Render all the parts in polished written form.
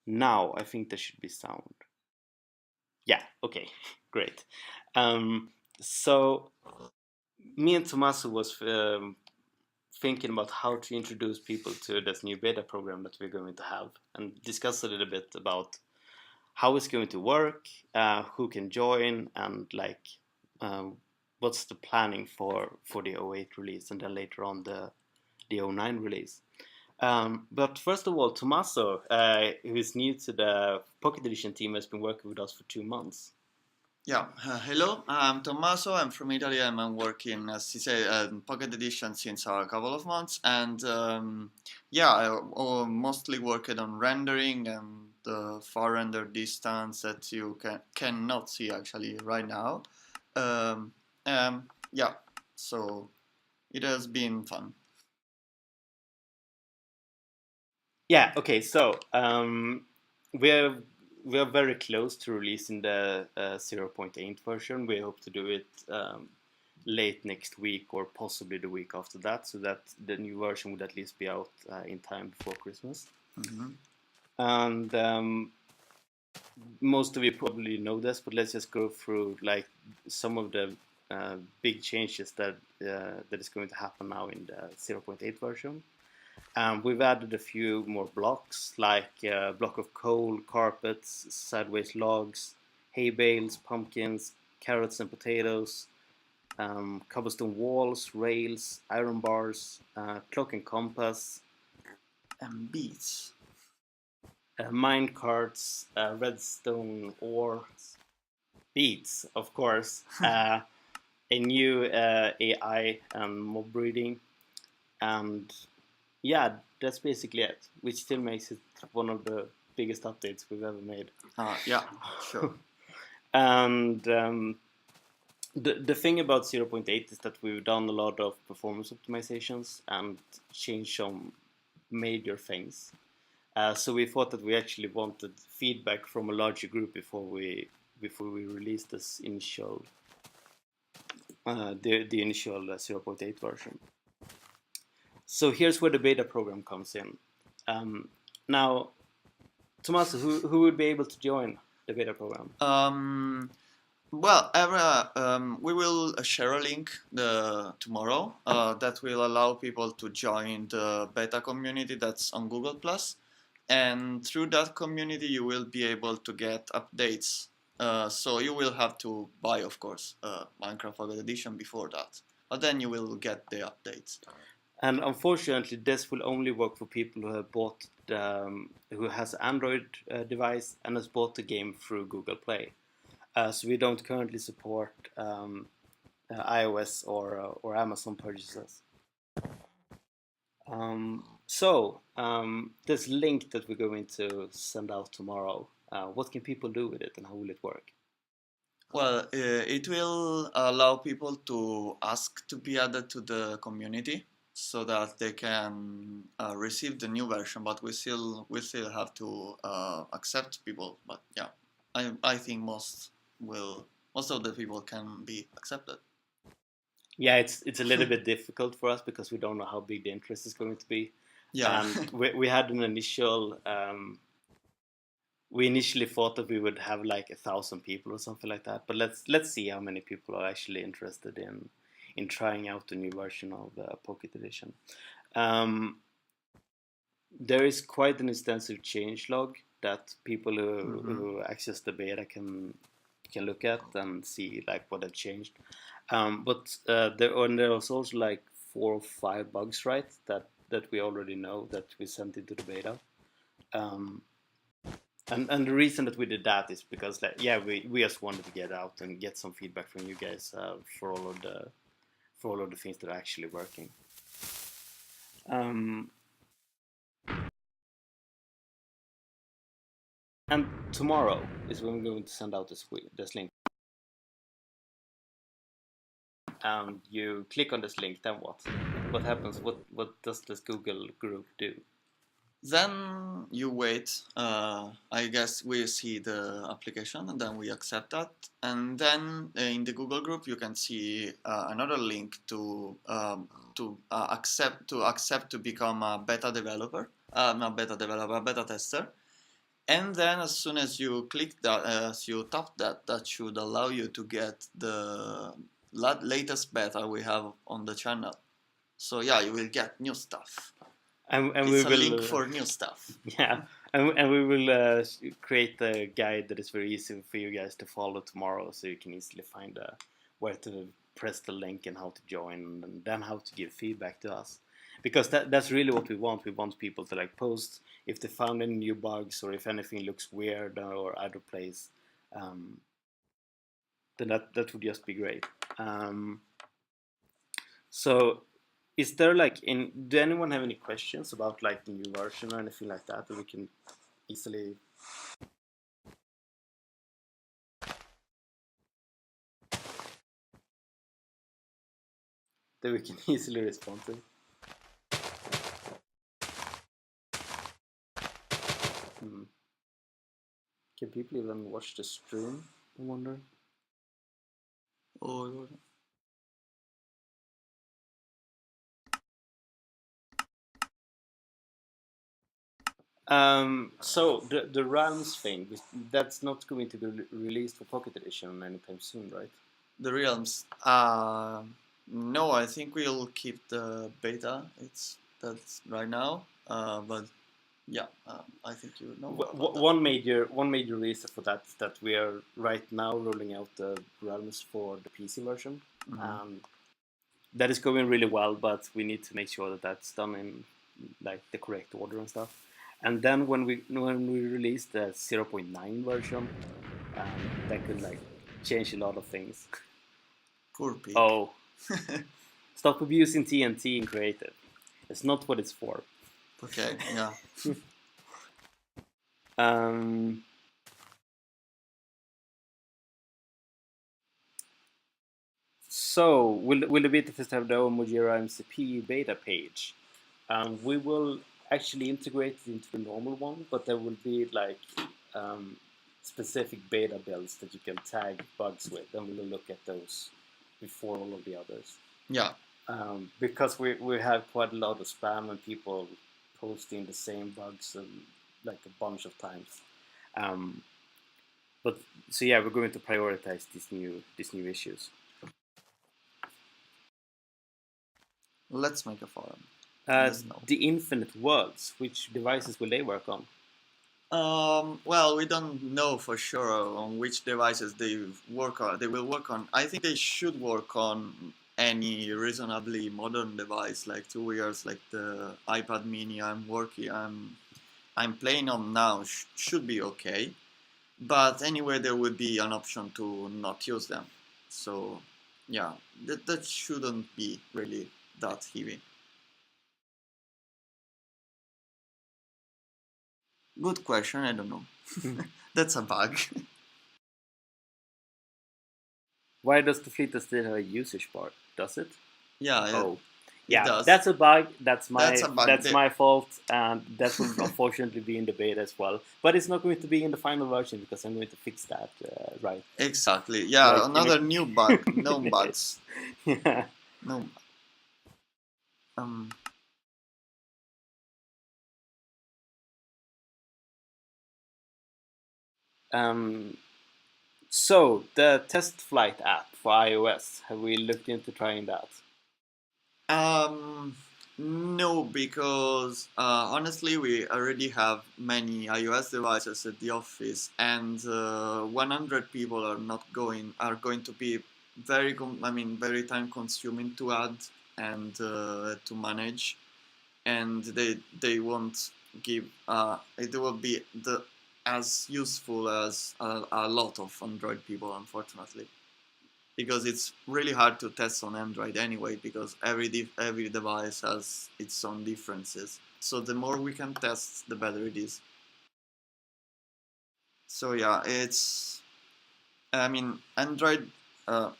Now I think there should be sound. Yeah, okay, great. So me and Tommaso was thinking about how to introduce people to this new beta program that we're going to have, and discuss a little bit about how it's going to work, who can join, and like what's the planning for the '08 release, and then later on the '09 release. But first of all, Tommaso, who is new to the Pocket Edition team, has been working with us for 2 months. Yeah, hello, I'm Tommaso. I'm from Italy and I'm working, as you say, Pocket Edition since a couple of months. And yeah, I mostly worked on rendering and the far render distance that you cannot see actually right now. Um, yeah, so it has been fun. Yeah. Okay. So we're we're very close to releasing the 0.8 version. We hope to do it late next week or possibly the week after that, so that the new version would at least be out in time before Christmas. Mm-hmm. And most of you probably know this, but let's just go through like some of the big changes that is going to happen now in the 0.8 version. We've added a few more blocks, like a block of coal, carpets, sideways logs, hay bales, pumpkins, carrots and potatoes, cobblestone walls, rails, iron bars, clock and compass, And beats. mine carts, redstone ore, beads, of course, a new AI and mob breeding, and yeah, that's basically it, which still makes it one of the biggest updates we've ever made. Yeah, sure. And the thing about 0.8 is that we've done a lot of performance optimizations and changed some major things. So we thought that we actually wanted feedback from a larger group before we released this initial the initial 0.8 version. So here's where the beta program comes in. Now, Tommaso, who would be able to join the beta program? Well, we will share a link tomorrow that will allow people to join the beta community that's on Google Plus, and through that community you will be able to get updates. So you will have to buy, of course, Minecraft Pocket Edition before that, but then you will get the updates. And unfortunately, this will only work for people who have bought who has Android device and has bought the game through Google Play. So we don't currently support iOS or Amazon purchases. This link that we're going to send out tomorrow, what can people do with it and how will it work? Well, it will allow people to ask to be added to the community so that they can receive the new version. But we still have to accept people. But yeah, I think most of the people can be accepted. Yeah, it's a little bit difficult for us because we don't know how big the interest is going to be. Yeah. And we had an initial we initially thought that we would have like 1,000 people or something like that, but let's see how many people are actually interested in trying out the new version of the Pocket Edition. There is quite an extensive changelog that people who access the beta can look at and see like what have changed. But there was also like 4 or 5 bugs, right? That we already know that we sent into the beta. And the reason that we did that is because like yeah we just wanted to get out and get some feedback from you guys for all of the things that are actually working. And tomorrow is when we're going to send out this link. And you click on this link, then what? What happens? What does this Google group do? Then you wait. I guess we see the application and then we accept that. And then in the Google group you can see another link to accept to become a beta developer, not beta developer, beta tester. And then as soon as you click that, as you tap that, that should allow you to get the latest beta we have on the channel. So yeah, you will get new stuff. And It's we a will link for new stuff. yeah, and we will create a guide that is very easy for you guys to follow tomorrow, so you can easily find where to press the link and how to join, and then how to give feedback to us. Because that's really what we want. We want people to like post if they found any new bugs or if anything looks weird or out of place. Then that would just be great. So is there like do anyone have any questions about like the new version or anything like that we can easily easily respond to? Can people even watch the stream, I wonder? Oh. So the realms thing, that's not going to be released for Pocket Edition anytime soon, right? The realms. No, I think we'll keep the beta. That's right now. But yeah, I think you know about that. One major reason for that is that we are right now rolling out the realms for the PC version. That is going really well, but we need to make sure that that's done in like the correct order and stuff. And then when we release the 0.9 version, that could like change a lot of things. Poor pig. Oh, stop abusing TNT in creative. It's not what it's for. Okay, yeah. So will the beta test have their own Mojira MCPE beta page? We will actually integrate it into the normal one, but there will be like specific beta builds that you can tag bugs with, and we will look at those before all of the others. Yeah. Because we have quite a lot of spam and people posting the same bugs like a bunch of times. But so yeah, we're going to prioritize these new issues. Let's make a forum. The Infinite Worlds, which devices will they work on? Well, we don't know for sure on which devices they will work on. I think they should work on any reasonably modern device, like 2 years, like the iPad Mini I'm playing on now should be okay. But anyway, there would be an option to not use them. So yeah, that shouldn't be really that heavy. Good question, I don't know. That's a bug. Why does the fleet still have a usage bar? Does it? Yeah. Oh, yeah. Does. That's a bug. That's my fault, and that will unfortunately be in the beta as well. But it's not going to be in the final version because I'm going to fix that. Right. Exactly. Yeah. Like, another new bug. No bugs. Yeah. No. So the test flight app for iOS, have we looked into trying that? No, because honestly, we already have many iOS devices at the office, and 100 people are going to be very very time consuming to add and to manage, and they won't give it will be as useful as a lot of Android people, unfortunately, because it's really hard to test on Android anyway, because every device has its own differences. So the more we can test, the better it is. So yeah, Android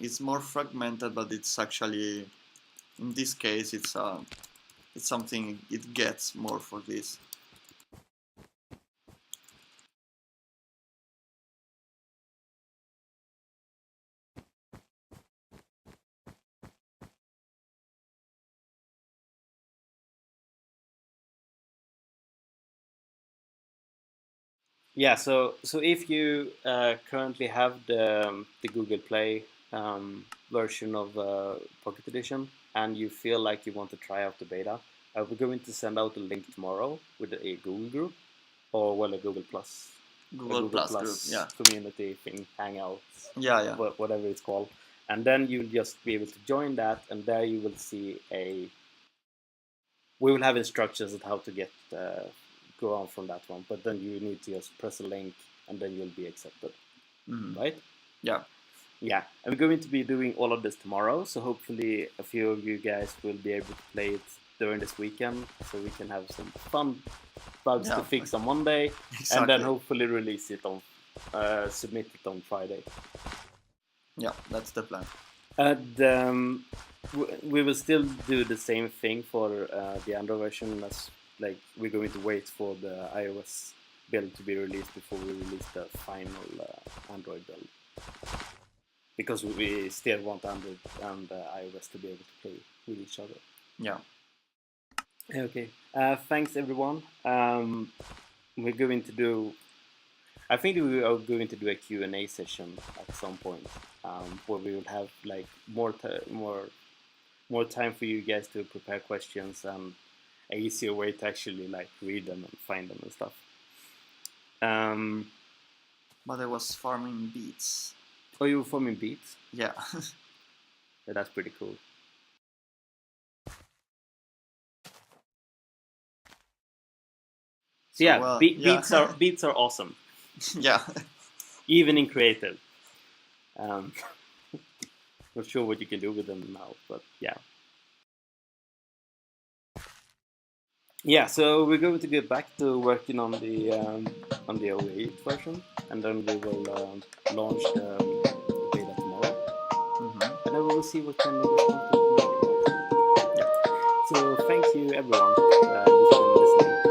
is more fragmented, but it's actually, in this case, it's something it gets more for this. Yeah, so if you currently have the Google Play version of Pocket Edition and you feel like you want to try out the beta, we're going to send out a link tomorrow with a Google group or well a Google Plus, Google Plus group. Yeah. community thing, Hangouts, Yeah. whatever it's called, and then you'll just be able to join that, and there you will see we will have instructions on how to get go on from that one, but then you need to just press a link and then you'll be accepted. Right? Yeah. Yeah, and we're going to be doing all of this tomorrow, so hopefully a few of you guys will be able to play it during this weekend, so we can have some fun bugs to fix on Monday, and then hopefully release it on, submit it on Friday. Yeah, that's the plan. And we will still do the same thing for the Android version, as like we're going to wait for the iOS build to be released before we release the final Android build, because we still want Android and iOS to be able to play with each other. Yeah. Okay. Thanks everyone. We're going to do. I think we are going to do a Q&A session at some point, where we will have like more time for you guys to prepare questions and an easier way to actually like read them and find them and stuff. But I was farming beets. Oh, you were farming beets? Yeah. Yeah, that's pretty cool. So yeah, beets are awesome. Yeah. Even in creative. Not sure what you can do with them now, but yeah. Yeah, so we're going to get back to working on the 08 version, and then we will launch the beta tomorrow, and then we will see what kind of response we get. Yeah. So thank you everyone who's been listening.